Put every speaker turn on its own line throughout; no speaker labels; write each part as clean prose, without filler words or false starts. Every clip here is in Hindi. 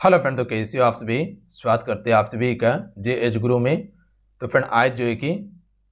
हेलो फ्रेंड, तो कैसे हो आप सभी। स्वागत करते हैं आप सभी का JH गुरु में। तो फ्रेंड आज जो है कि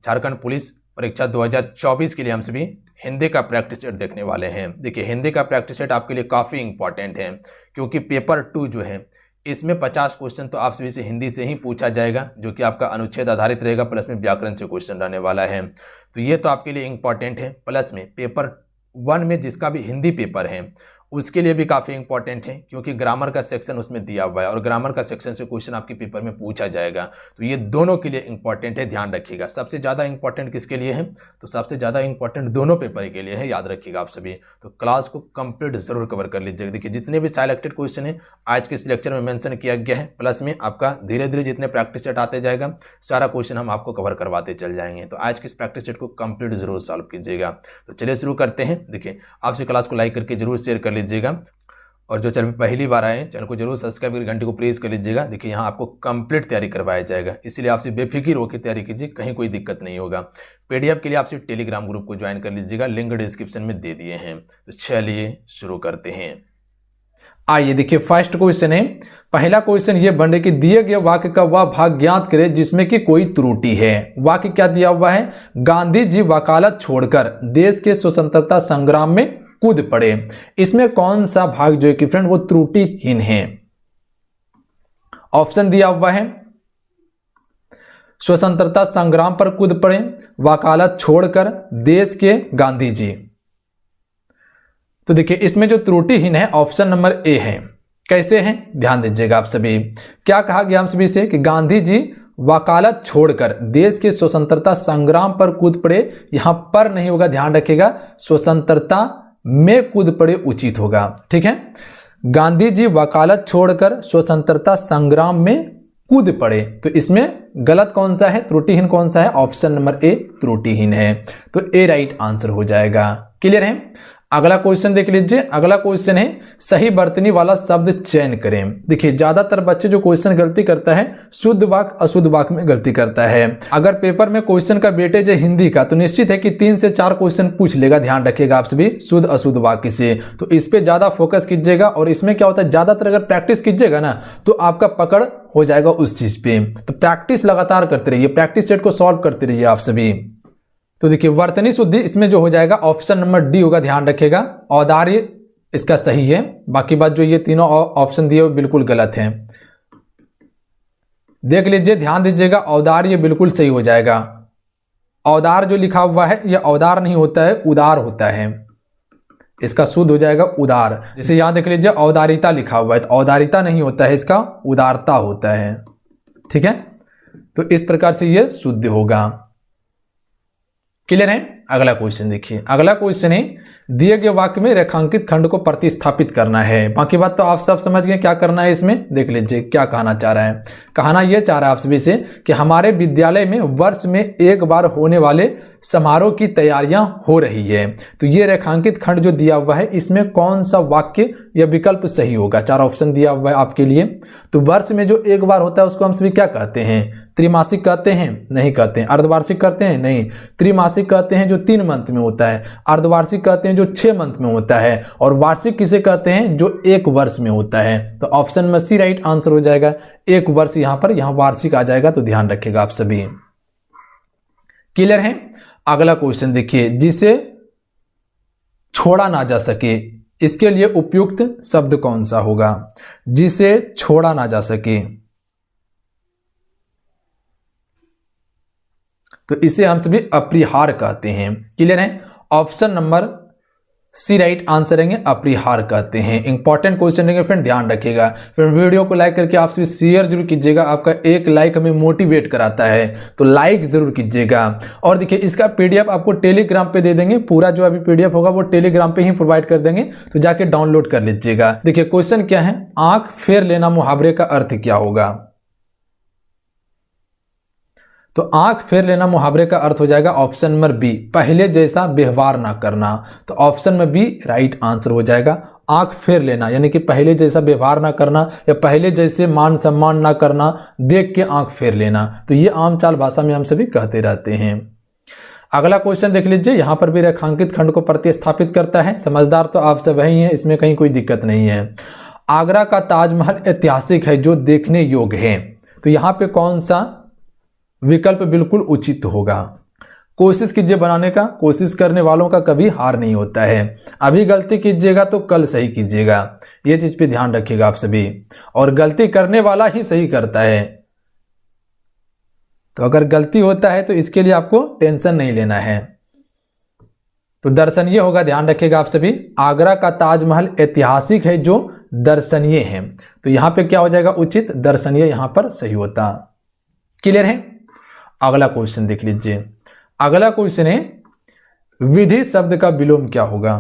झारखंड पुलिस परीक्षा 2024 के लिए हम सभी हिंदी का प्रैक्टिस सेट देखने वाले हैं। देखिए, हिंदी का प्रैक्टिस सेट आपके लिए काफ़ी इंपॉर्टेंट है क्योंकि पेपर 2 जो है इसमें 50 क्वेश्चन तो आप सभी से हिंदी से ही पूछा जाएगा, जो कि आपका अनुच्छेद आधारित रहेगा, प्लस में व्याकरण से क्वेश्चन रहने वाला है। तो ये तो आपके लिए इंपॉर्टेंट है। प्लस में पेपर 1 में जिसका भी हिंदी पेपर है उसके लिए भी काफ़ी इंपॉर्टेंट है क्योंकि ग्रामर का सेक्शन उसमें दिया हुआ है और ग्रामर का सेक्शन से क्वेश्चन आपके पेपर में पूछा जाएगा। तो ये दोनों के लिए इंपॉर्टेंट है, ध्यान रखिएगा। सबसे ज़्यादा इंपॉर्टेंट किसके लिए है? तो सबसे ज़्यादा इंपॉर्टेंट दोनों पेपर के लिए है, याद रखिएगा आप सभी। तो क्लास को कंप्लीट जरूर कवर कर लीजिएगा। देखिए, जितने भी सिलेक्टेड क्वेश्चन है आज के इस लेक्चर में मेंशन किया गया है, प्लस में आपका धीरे धीरे जितने प्रैक्टिस सेट आते जाएगा सारा क्वेश्चन हम आपको कवर करवाते चल जाएंगे। तो आज के इस प्रैक्टिस सेट को कंप्लीट जरूर सॉल्व कीजिएगा। तो चलिए शुरू करते हैं। देखिए, आपसे क्लास को लाइक करके जरूर शेयर कर लीजिएगा और जो चैनल पर पहली बार आए चैनल को जरूर सब्सक्राइब करके घंटे को प्रेस कर लीजिएगा। देखिए, यहाँ आपको कंप्लीट तैयारी करवाया जाएगा, इसलिए आपसे बेफिक्र होकर तैयारी कीजिए, कहीं कोई दिक्कत नहीं होगा। PDF के लिए आपसे टेलीग्राम ग्रुप को ज्वाइन कर लीजिएगा, लिंक डिस्क्रिप्शन में दे दिए हैं। तो चलिए शुरू करते हैं। आइए देखिए, फर्स्ट क्वेश्चन है। पहला क्वेश्चन ये बन रहा है कि दिए गए वाक्य का वह भाग ज्ञात करें जिसमें कि कोई त्रुटि है। वाक्य क्या दिया हुआ है? गांधी जी वकालत छोड़कर देश के स्वतंत्रता संग्राम में कूद पड़े। इसमें कौन सा भाग जो है कि फ्रेंड वो त्रुटिहीन है? ऑप्शन दिया हुआ है स्वतंत्रता संग्राम पर कूद पड़े, वकालत छोड़कर, देश के गांधी जी। तो देखिए, इसमें जो त्रुटिहीन है ऑप्शन नंबर ए है। कैसे है ध्यान दीजिएगा आप सभी। क्या कहा गया हम सभी से कि गांधी जी वकालत छोड़कर देश के स्वतंत्रता संग्राम पर कूद पड़े। यहां पर नहीं होगा, ध्यान रखिएगा, स्वतंत्रता में कूद पड़े उचित होगा। ठीक है, गांधी जी वकालत छोड़कर स्वतंत्रता संग्राम में कूद पड़े। तो इसमें गलत कौन सा है, त्रुटिहीन कौन सा है? ऑप्शन नंबर ए त्रुटिहीन है। तो ए राइट आंसर हो जाएगा। क्लियर है? अगला क्वेश्चन देख लीजिए। अगला क्वेश्चन है सही वर्तनी वाला शब्द चयन करें। देखिए, ज्यादातर बच्चे जो क्वेश्चन गलती करता है शुद्ध वाक्य अशुद्ध वाक्य में गलती करता है। अगर पेपर में क्वेश्चन का वेटेज है हिंदी का तो निश्चित है कि 3 से 4 क्वेश्चन पूछ लेगा। ध्यान रखिएगा आप सभी, शुद्ध अशुद्ध वाक्य से। तो इस पे ज्यादा फोकस कीजिएगा और इसमें क्या होता है, ज्यादातर अगर प्रैक्टिस कीजिएगा ना तो आपका पकड़ हो जाएगा उस चीज पे। तो प्रैक्टिस लगातार करते रहिए, प्रैक्टिस सेट को सॉल्व करते रहिए आप सभी। तो देखिए, वर्तनी शुद्धि इसमें जो हो जाएगा ऑप्शन नंबर डी होगा, ध्यान रखिएगा। औदार्य इसका सही है, बाकी बात जो ये तीनों ऑप्शन दिए हुए बिल्कुल गलत हैं। देख लीजिए, ध्यान दीजिएगा, औदार्य बिल्कुल सही हो जाएगा। औदार जो लिखा हुआ है यह औदार नहीं होता है, उदार होता है। इसका शुद्ध हो जाएगा उदार। जैसे यहां देख लीजिए औदारिता लिखा हुआ है, तो औदारिता नहीं होता है, इसका उदारता होता है। ठीक है, तो इस प्रकार से यह शुद्ध होगा। क्लियर है? अगला क्वेश्चन देखिए। अगला क्वेश्चन है दिए गए वाक्य में रेखांकित खंड को प्रतिस्थापित करना है। बाकी बात तो आप सब समझ गए क्या करना है। इसमें देख लीजिए क्या कहना चाह रहा है। कहना यह चाह रहा है आप सभी से कि हमारे विद्यालय में वर्ष में एक बार होने वाले समारोह की तैयारियां हो रही है। तो ये रेखांकित खंड जो दिया हुआ है इसमें कौन सा वाक्य या विकल्प सही होगा? 4 ऑप्शन दिया हुआ है आपके लिए। तो वर्ष में जो एक बार होता है उसको हम सभी क्या कहते हैं? त्रिमासिक कहते हैं? नहीं कहते हैं। अर्धवार्षिक कहते हैं? नहीं। त्रिमासिक कहते हैं जो 3 मंथ में होता है, अर्धवार्षिक कहते हैं जो 6 मंथ में होता है, और वार्षिक किसे कहते हैं? जो 1 वर्ष में होता है। तो ऑप्शन में सी राइट आंसर हो जाएगा। 1 वर्ष यहां पर, यहां वार्षिक आ जाएगा, तो ध्यान रखिएगा आप सभी। क्लियर है? अगला क्वेश्चन देखिए, जिसे छोड़ा ना जा सके, इसके लिए उपयुक्त शब्द कौन सा होगा? जिसे छोड़ा ना जा सके, तो इसे हम सभी अपरिहार्य कहते हैं। क्लियर है? Option number C right answer रहेंगे, अपरिहार्य कहते हैं। इंपॉर्टेंट क्वेश्चन रहेंगे फ्रेंड, ध्यान रखिएगा। फिर वीडियो को लाइक करके आप सभी शेयर जरूर कीजिएगा, आपका एक लाइक हमें मोटिवेट कराता है, तो लाइक जरूर कीजिएगा। और देखिए, इसका PDF आपको टेलीग्राम पे दे देंगे, पूरा जो अभी PDF होगा वो टेलीग्राम पे ही प्रोवाइड कर देंगे, तो जाके डाउनलोड कर लीजिएगा। देखिए, क्वेश्चन क्या है, आंख फेर लेना मुहावरे का अर्थ क्या होगा? तो आंख फेर लेना मुहावरे का अर्थ हो जाएगा ऑप्शन नंबर बी, पहले जैसा व्यवहार ना करना। तो ऑप्शन में बी राइट आंसर हो जाएगा। आंख फेर लेना यानी कि पहले जैसा व्यवहार ना करना या पहले जैसे मान सम्मान ना करना, देख के आंख फेर लेना। तो ये आम चाल भाषा में हम सभी कहते रहते हैं। अगला क्वेश्चन देख लीजिए, यहां पर भी रेखांकित खंड को प्रतिस्थापित करता है। समझदार तो आप सब वही हैं, इसमें कहीं कोई दिक्कत नहीं है। आगरा का ताजमहल ऐतिहासिक है जो देखने योग्य है। तो यहाँ पे कौन सा विकल्प बिल्कुल उचित होगा? कोशिश कीजिए बनाने का, कोशिश करने वालों का कभी हार नहीं होता है। अभी गलती कीजिएगा तो कल सही कीजिएगा, ये चीज पे ध्यान रखिएगा आप सभी। और गलती करने वाला ही सही करता है, तो अगर गलती होता है तो इसके लिए आपको टेंशन नहीं लेना है। तो दर्शनीय होगा, ध्यान रखिएगा आप सभी। आगरा का ताजमहल ऐतिहासिक है जो दर्शनीय है, तो यहां पे क्या हो जाएगा? उचित, दर्शनीय यहां पर सही होता। क्लियर है? अगला क्वेश्चन देख लीजिए। अगला क्वेश्चन है विधि शब्द का विलोम क्या होगा?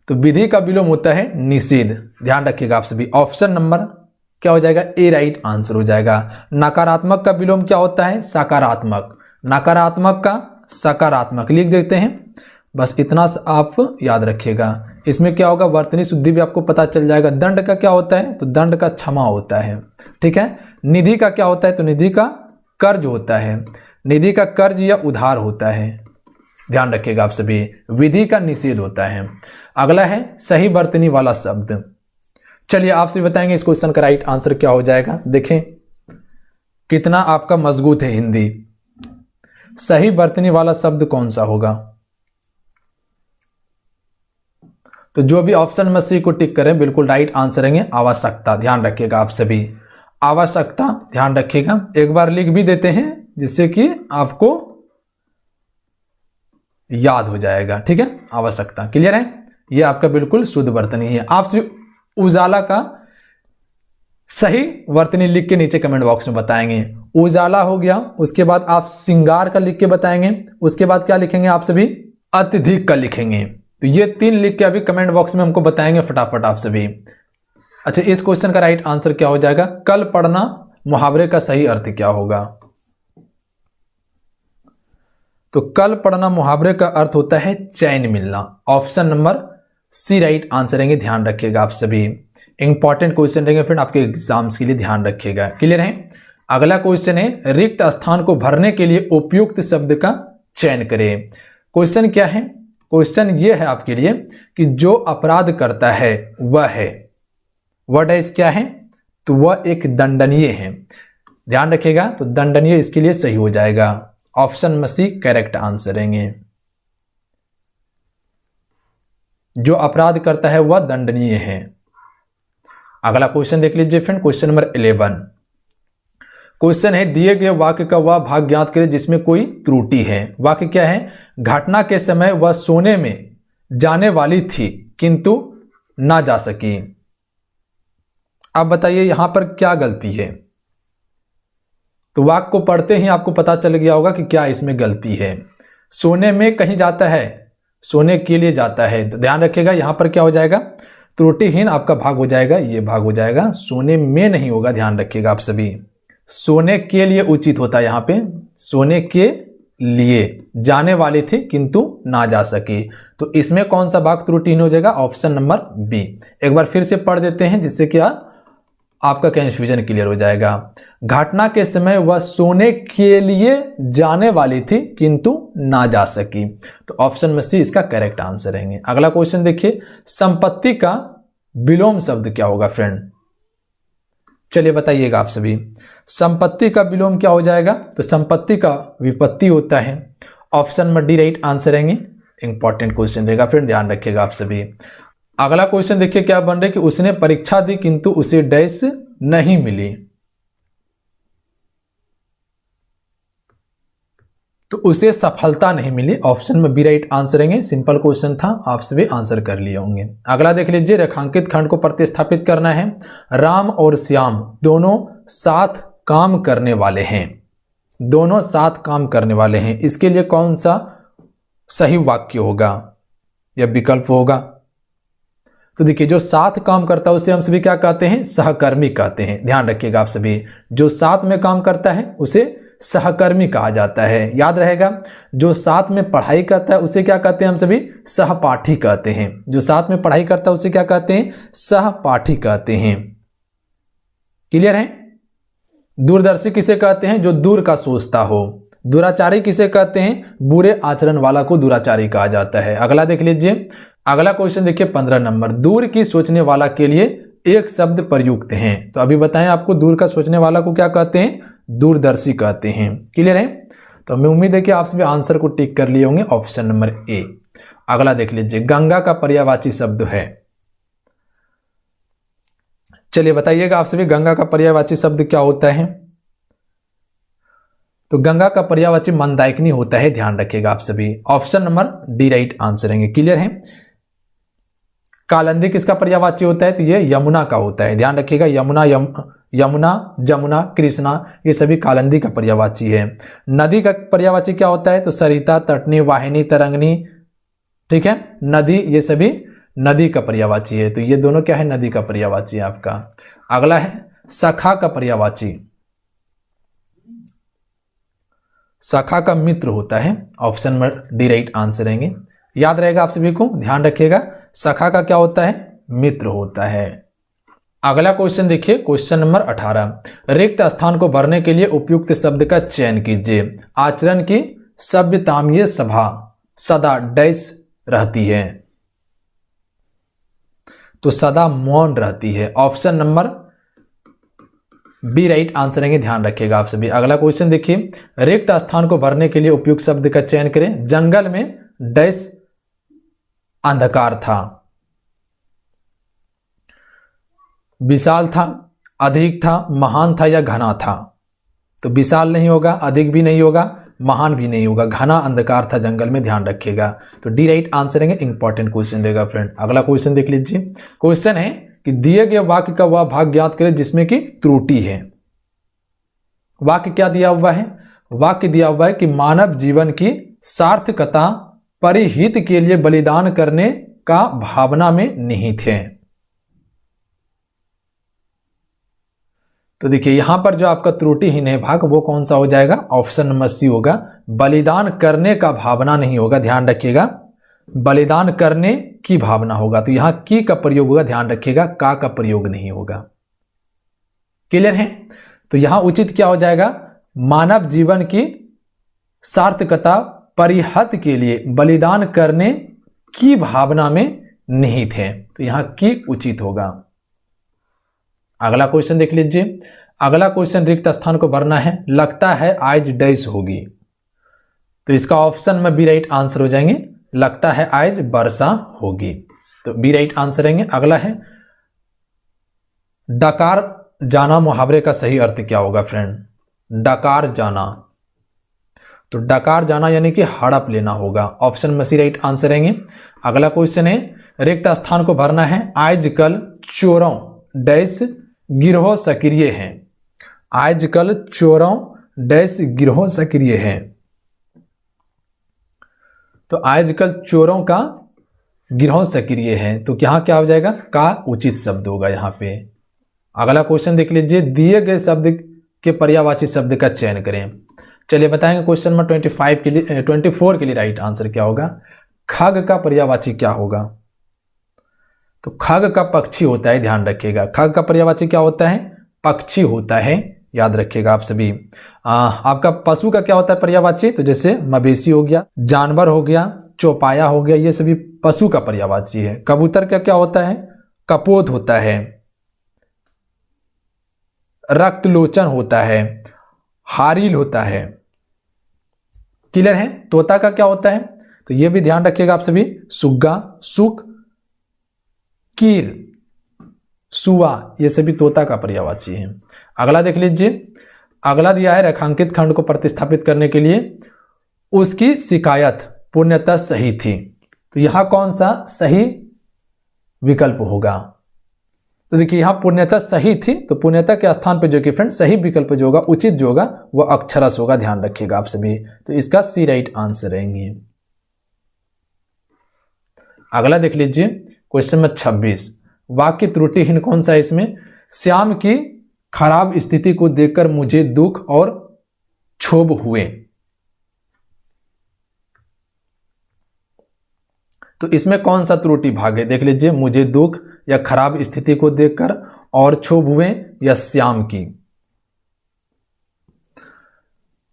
तो विधि का विलोम होता है निषेध, ध्यान रखिएगा आप सभी। ऑप्शन नंबर क्या हो जाएगा? ए राइट आंसर हो जाएगा। नकारात्मक का विलोम क्या होता है? सकारात्मक। नकारात्मक का सकारात्मक लिख देते हैं, बस इतना आप याद रखिएगा। इसमें क्या होगा? वर्तनी शुद्धि भी आपको पता चल जाएगा। दंड का क्या होता है? तो दंड का क्षमा होता है, ठीक है। निधि का क्या होता है? तो निधि का कर्ज होता है। निधि का कर्ज या उधार होता है, ध्यान रखिएगा आप सभी। विधि का निषेध होता है। अगला है सही वर्तनी वाला शब्द। चलिए आपसे बताएंगे इस क्वेश्चन का राइट आंसर क्या हो जाएगा। देखें कितना आपका मजबूत है हिंदी। सही वर्तनी वाला शब्द कौन सा होगा? तो जो भी ऑप्शन में सी को टिक करें बिल्कुल राइट आंसर है आवश्यकता। ध्यान रखिएगा आप सभी, आवश्यकता ध्यान रखिएगा। एक बार लिख भी देते हैं जिससे कि आपको याद हो जाएगा, ठीक है। आवश्यकता क्लियर है, ये आपका बिल्कुल शुद्ध वर्तनी है। आपसे उजाला का सही वर्तनी लिख के नीचे कमेंट बॉक्स में बताएंगे। उजाला हो गया, उसके बाद आप श्रृंगार का लिख के बताएंगे, उसके बाद क्या लिखेंगे आप सभी? अत्यधिक का लिखेंगे। तो ये 3 लिख के अभी कमेंट बॉक्स में हमको बताएंगे फटाफट आप सभी। अच्छा, इस क्वेश्चन का राइट आंसर क्या हो जाएगा? कल पढ़ना मुहावरे का सही अर्थ क्या होगा? तो कल पढ़ना मुहावरे का अर्थ होता है चैन मिलना। Option number C right answer रहेंगे, ध्यान रखिएगा आप सभी। इंपॉर्टेंट क्वेश्चन रहेंगे फ्रेंड आपके एग्जाम्स के लिए, ध्यान रखिएगा। क्लियर है? अगला क्वेश्चन है रिक्त स्थान को भरने के लिए उपयुक्त शब्द का चयन करें। क्वेश्चन क्या है? क्वेश्चन ये है आपके लिए कि जो अपराध करता है वह है, वर्ड है क्या है? तो वह एक दंडनीय है, ध्यान रखिएगा। तो दंडनीय इसके लिए सही हो जाएगा। ऑप्शन में सी करेक्ट आंसर रहेंगे। जो अपराध करता है वह दंडनीय है। अगला क्वेश्चन देख लीजिए फ्रेंड, क्वेश्चन नंबर 11। क्वेश्चन है दिए गए वाक्य का वह भाग ज्ञात करें जिसमें कोई त्रुटि है। वाक्य क्या है? घटना के समय वह सोने में जाने वाली थी किंतु ना जा सकी। अब बताइए यहां पर क्या गलती है? तो वाक्य को पढ़ते ही आपको पता चल गया होगा कि क्या इसमें गलती है। सोने में कहीं जाता है, सोने के लिए जाता है, तो ध्यान रखिएगा यहां पर क्या हो जाएगा? त्रुटिहीन आपका भाग हो जाएगा, ये भाग हो जाएगा। सोने में नहीं होगा, ध्यान रखिएगा आप सभी। सोने के लिए उचित होता है यहां पे, सोने के लिए जाने वाली थी किंतु ना जा सकी। तो इसमें कौन सा भाग त्रुटिहीन हो जाएगा? Option number B. एक बार फिर से पढ़ देते हैं जिससे क्या आपका कंफ्यूजन क्लियर हो जाएगा। घटना के समय वह सोने के लिए जाने वाली थी किंतु ना जा सकी। तो ऑप्शन में सी इसका करेक्ट आंसर रहेंगे। अगला क्वेश्चन देखिए, संपत्ति का विलोम शब्द क्या होगा फ्रेंड? चलिए बताइएगा आप सभी। संपत्ति का विलोम क्या हो जाएगा? तो संपत्ति का विपत्ति होता है। ऑप्शन में डी राइट आंसर रहेंगे। इंपॉर्टेंट क्वेश्चन रहेगा फ्रेंड, ध्यान रखिएगा आप सभी। अगला क्वेश्चन देखिए क्या बन रहा है कि उसने परीक्षा दी किंतु उसे डैश नहीं मिली। तो उसे सफलता नहीं मिली। ऑप्शन में बी राइट आंसर रहेंगे। सिंपल क्वेश्चन था, आप सभी आंसर कर लिए होंगे। अगला देख लीजिए, रेखांकित खंड को प्रतिस्थापित करना है। राम और श्याम दोनों साथ काम करने वाले हैं, दोनों साथ काम करने वाले हैं। इसके लिए कौन सा सही वाक्य होगा या विकल्प होगा? तो देखिए, जो साथ काम करता है उसे हम सभी क्या कहते हैं? सहकर्मी कहते हैं। ध्यान रखिएगा आप सभी, जो साथ में काम करता है उसे सहकर्मी कहा जाता है। याद रहेगा, जो साथ में पढ़ाई करता है उसे क्या कहते हैं हम सभी? सहपाठी कहते हैं। जो साथ में पढ़ाई करता है उसे क्या कहते हैं? सहपाठी कहते हैं। क्लियर है? दूरदर्शी किसे कहते हैं? जो दूर का सोचता हो। दुराचारी किसे कहते हैं? बुरे आचरण वाला को दुराचारी कहा जाता है। अगला देख लीजिए, अगला क्वेश्चन देखिए 15 नंबर, दूर की सोचने वाला के लिए एक शब्द प्रयुक्त है। तो अभी बताएं आपको दूर का सोचने वाला को क्या कहते हैं? दूरदर्शी कहते हैं। क्लियर है? तो हमें उम्मीद है कि आप सभी आंसर को टिक कर लिए होंगे, ऑप्शन नंबर ए। अगला देख लीजिए, गंगा का पर्यायवाची शब्द है। चलिए बताइएगा आप सभी, गंगा का पर्यायवाची शब्द क्या होता है? तो गंगा का पर्यायवाची मंदाकिनी होता है, ध्यान रखिएगा आप सभी। Option number D right answer है। क्लियर है? कालिंदी किसका पर्यायवाची होता है? तो ये यमुना का होता है, ध्यान रखिएगा। यमुना, जमुना, कृष्णा, ये सभी कालिंदी का पर्यायवाची है। नदी का पर्यायवाची क्या होता है? तो सरिता, तटनी, वाहिनी, तरंगनी, ठीक है, नदी, ये सभी नदी का पर्यायवाची है। तो ये दोनों क्या है? नदी का पर्यायवाची है आपका। अगला है सखा का पर्यायवाची। सखा का मित्र होता है, option number D right answer रहेंगे। याद रहेगा आप सभी को, ध्यान रखिएगा, सखा का क्या होता है? मित्र होता है। अगला क्वेश्चन देखिए, क्वेश्चन नंबर 18, रिक्त स्थान को भरने के लिए उपयुक्त शब्द का चयन कीजिए। आचरण की सभ्यतामीय सभा सदा डैश रहती है। तो सदा मौन रहती है, option number B right answer रहेंगे, ध्यान रखिएगा आप सभी। अगला क्वेश्चन देखिए, रिक्त स्थान को भरने के लिए उपयुक्त शब्द का चयन करें। जंगल में डैश अंधकार था। विशाल था, अधिक था, महान था या घना था? तो विशाल नहीं होगा, अधिक भी नहीं होगा, महान भी नहीं होगा, घना अंधकार था जंगल में, ध्यान रखिएगा। तो डी राइट आंसर रहेंगे, इंपॉर्टेंट क्वेश्चन रहेगा फ्रेंड। अगला क्वेश्चन देख लीजिए, क्वेश्चन है कि दिए गए वाक्य का वह भाग ज्ञात करें जिसमें कि त्रुटि है। वाक्य क्या दिया हुआ है? वाक्य दिया हुआ है कि मानव जीवन की सार्थकता परिहित के लिए बलिदान करने का भावना में निहित है। तो देखिए यहां पर जो आपका त्रुटिहीन है भाग, वो कौन सा हो जाएगा? ऑप्शन नंबर सी होगा। बलिदान करने का भावना नहीं होगा, ध्यान रखिएगा, बलिदान करने की भावना होगा। तो यहां की का प्रयोग होगा, ध्यान रखिएगा, का प्रयोग नहीं होगा। क्लियर है? तो यहां उचित क्या हो जाएगा? मानव जीवन की सार्थकता परिहत के लिए बलिदान करने की भावना में निहित है। तो यहां की उचित होगा। अगला क्वेश्चन देख लीजिए, अगला क्वेश्चन रिक्त स्थान को भरना है। लगता है आज डैश होगी। तो इसका ऑप्शन में बी राइट आंसर हो जाएंगे, लगता है आज वर्षा होगी। तो बी राइट आंसर रहेंगे। अगला है डकार जाना मुहावरे का सही अर्थ क्या होगा फ्रेंड? डकार जाना, तो डकार जाना यानी कि हड़प लेना होगा, ऑप्शन में सी राइट आंसर रहेंगे। अगला क्वेश्चन है, रिक्त स्थान को भरना है। आजकल चोरों डैश गिरोह सक्रिय हैं। आजकल चोरों डैश गिरोह सक्रिय हैं। तो आजकल चोरों का गिरोह सक्रिय है। तो यहां क्या हो जाएगा? का उचित शब्द होगा यहां पे। अगला क्वेश्चन देख लीजिए, दिए गए शब्द के पर्यायवाची शब्द का चयन करें। चलिए बताएंगे क्वेश्चन नंबर 24 के लिए राइट आंसर क्या होगा? खग का पर्यायवाची क्या होगा? तो खग का पक्षी होता है, ध्यान रखिएगा। खग का पर्यायवाची क्या होता है? पक्षी होता है, याद रखिएगा आप सभी। आपका पशु का क्या होता है पर्यायवाची? तो जैसे मवेशी हो गया, जानवर हो गया, चौपाया हो गया, ये सभी पशु का पर्यायवाची है। कबूतर का क्या होता है? कपोत होता है, रक्तलोचन होता है, हारिल होता है। क्लियर है? तोता का क्या होता है? तो ये भी ध्यान रखिएगा आप सभी। सुग्गा, सुक, कीर, सुआ, ये सभी तोता का पर्यायवाची है। अगला देख लीजिए, अगला दिया है रेखांकित खंड को प्रतिस्थापित करने के लिए उसकी शिकायत पूर्णतः सही थी। तो यहां कौन सा सही विकल्प होगा? तो देखिए यहां पूर्णतः सही थी, तो पूर्णतः के स्थान पे जो कि फ्रेंड सही विकल्प जो होगा, उचित जो होगा, वो अक्षरस होगा, ध्यान रखिएगा आप सभी। तो इसका सी राइट आंसर रहेंगे। अगला देख लीजिए क्वेश्चन नंबर 26, वाक्य त्रुटिहीन कौन सा है इसमें? श्याम की खराब स्थिति को देखकर मुझे दुख और क्षोभ हुए। तो इसमें कौन सा त्रुटि भाग है? देख लीजिए, मुझे दुख या खराब स्थिति को देखकर और क्षोभ हुए या श्याम की।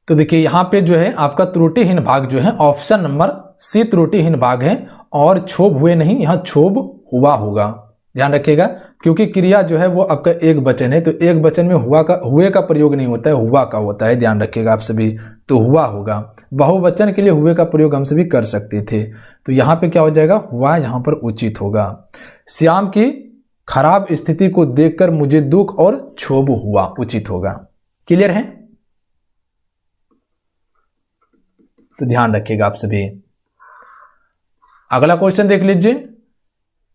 तो देखिए यहाँ पे जो है आपका त्रुटिहीन भाग जो है ऑप्शन नंबर सी त्रुटिहीन भाग है, और क्षोभ हुए नहीं, यहाँ क्षोभ हुआ होगा, ध्यान रखिएगा, क्योंकि क्रिया जो है वो आपका एक वचन है, तो एक वचन में हुए का प्रयोग नहीं होता है, हुआ का होता है, ध्यान रखिएगा आप सभी, तो हुआ होगा। बहुवचन के लिए हुए का प्रयोग हम सभी कर सकते थे, तो यहाँ पे क्या हो जाएगा, हुआ यहाँ पर उचित होगा। श्याम की खराब स्थिति को देखकर मुझे दुख और क्षोभ हुआ, उचित होगा। क्लियर है? तो ध्यान रखिएगा आप सभी। अगला क्वेश्चन देख लीजिए,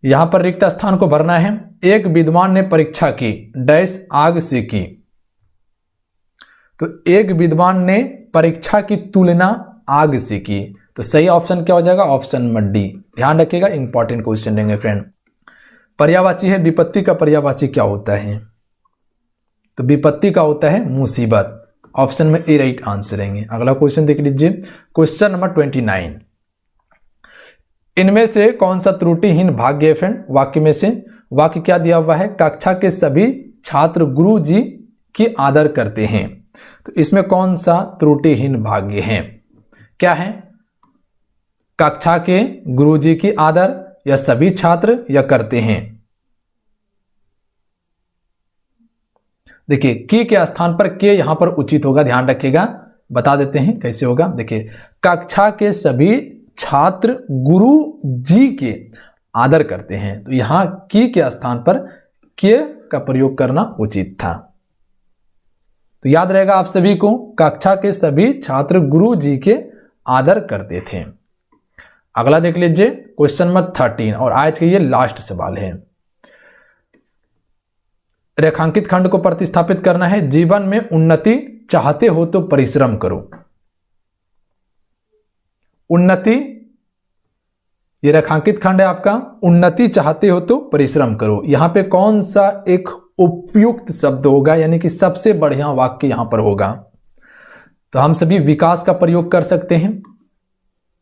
यहां पर रिक्त स्थान को भरना है। एक विद्वान ने परीक्षा की डैश आग से की, तो एक विद्वान ने परीक्षा की तुलना आग से की, तो सही ऑप्शन क्या हो जाएगा, ऑप्शन नंबर डी। ध्यान रखिएगा, इंपॉर्टेंट क्वेश्चन देंगे फ्रेंड। पर्यायवाची है, विपत्ति का पर्यायवाची क्या होता है, तो विपत्ति का होता है मुसीबत, ऑप्शन में ए राइट आंसर रहेंगे। अगला क्वेश्चन देख लीजिए, क्वेश्चन नंबर 29, इनमें से कौन सा त्रुटिहीन भाग्य है फ्रेंड, वाक्य में से। वाक्य क्या दिया हुआ है, कक्षा के सभी छात्र गुरु जी की आदर करते हैं, तो इसमें कौन सा त्रुटिहीन भाग्य है, क्या है, कक्षा के गुरु जी की आदर, या सभी छात्र, या करते हैं। देखिए की के स्थान पर के यहां पर उचित होगा, ध्यान रखिएगा, बता देते हैं कैसे होगा। देखिए कक्षा के सभी छात्र गुरु जी के आदर करते हैं, तो यहां की के स्थान पर के का प्रयोग करना उचित था। तो याद रहेगा आप सभी को, कक्षा के सभी छात्र गुरु जी के आदर करते थे। अगला देख लीजिए, क्वेश्चन नंबर 13, और आज के ये लास्ट सवाल है। रेखांकित खंड को प्रतिस्थापित करना है। जीवन में उन्नति चाहते हो तो परिश्रम करो। उन्नति, ये रेखांकित खंड है आपका, उन्नति चाहते हो तो परिश्रम करो, यहां पे कौन सा एक उपयुक्त शब्द होगा, यानी कि सबसे बढ़िया वाक्य यहां पर होगा, तो हम सभी विकास का प्रयोग कर सकते हैं।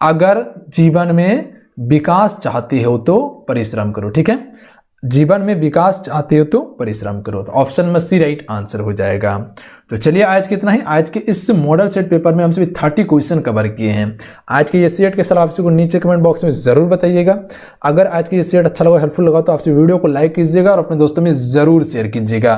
अगर जीवन में विकास चाहते हो तो परिश्रम करो, ठीक है, जीवन में विकास चाहते हो तो परिश्रम करो, तो ऑप्शन में सी राइट आंसर हो जाएगा। तो चलिए आज कितना ही, आज के इस मॉडल सेट पेपर में हम सभी 30 क्वेश्चन कवर किए हैं। आज के ये सेट के सर आपसे को नीचे कमेंट बॉक्स में जरूर बताइएगा। अगर आज के ये सेट अच्छा लगा, हेल्पफुल लगा, तो आपसे वीडियो को लाइक कीजिएगा और अपने दोस्तों में जरूर शेयर कीजिएगा।